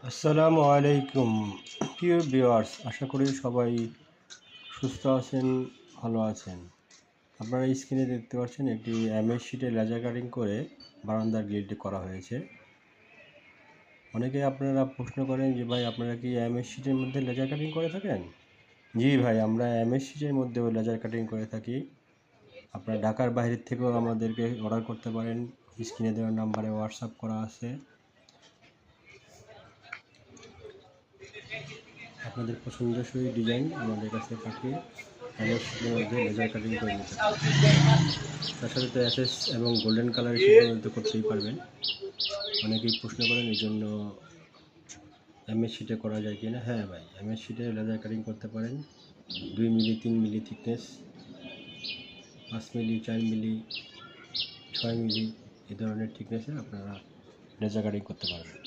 আসসালামু আলাইকুম প্রিয় ভিউয়ার্স, আশা করি সবাই সুস্থ আছেন, ভালো আছেন। আপনারা স্ক্রিনে দেখতে পাচ্ছেন একটি এমএস শিটে লেজার কাটিং করে বারান্দার গ্রিলটি করা হয়েছে। অনেকে আপনারা প্রশ্ন করেন যে ভাই, আপনারা কি এমএস শিটের মধ্যে লেজার কাটিং করে থাকেন? জি ভাই, আমরা এমএস শিটের মধ্যেও লেজার কাটিং করে থাকি। আপনারা ঢাকার বাইরের থেকেও আমাদেরকে অর্ডার করতে পারেন। স্ক্রিনে দেওয়া নাম্বারে হোয়াটসঅ্যাপ করা আছে। আপনাদের পছন্দসই ডিজাইন আমাদের কাছে পাঠিয়ে এমএস শিটের মধ্যে লেজার কাটিং করে নিতে পারেন। তার সাথে তো এসএস এবং গোল্ডেন কালার শিটের মধ্যে করতেই পারবেন। অনেকেই প্রশ্ন করেন এই জন্য এমএস শিটে করা যায় কিনা। হ্যাঁ ভাই, এমএস শিটে লেজার কাটিং করতে পারেন। 2 মিলি, 3 মিলি থিকনেস, 5 মিলি, 4 মিলি, 6 মিলি এই ধরনের থিকনেসে আপনারা লেজার কাটিং করতে পারবেন।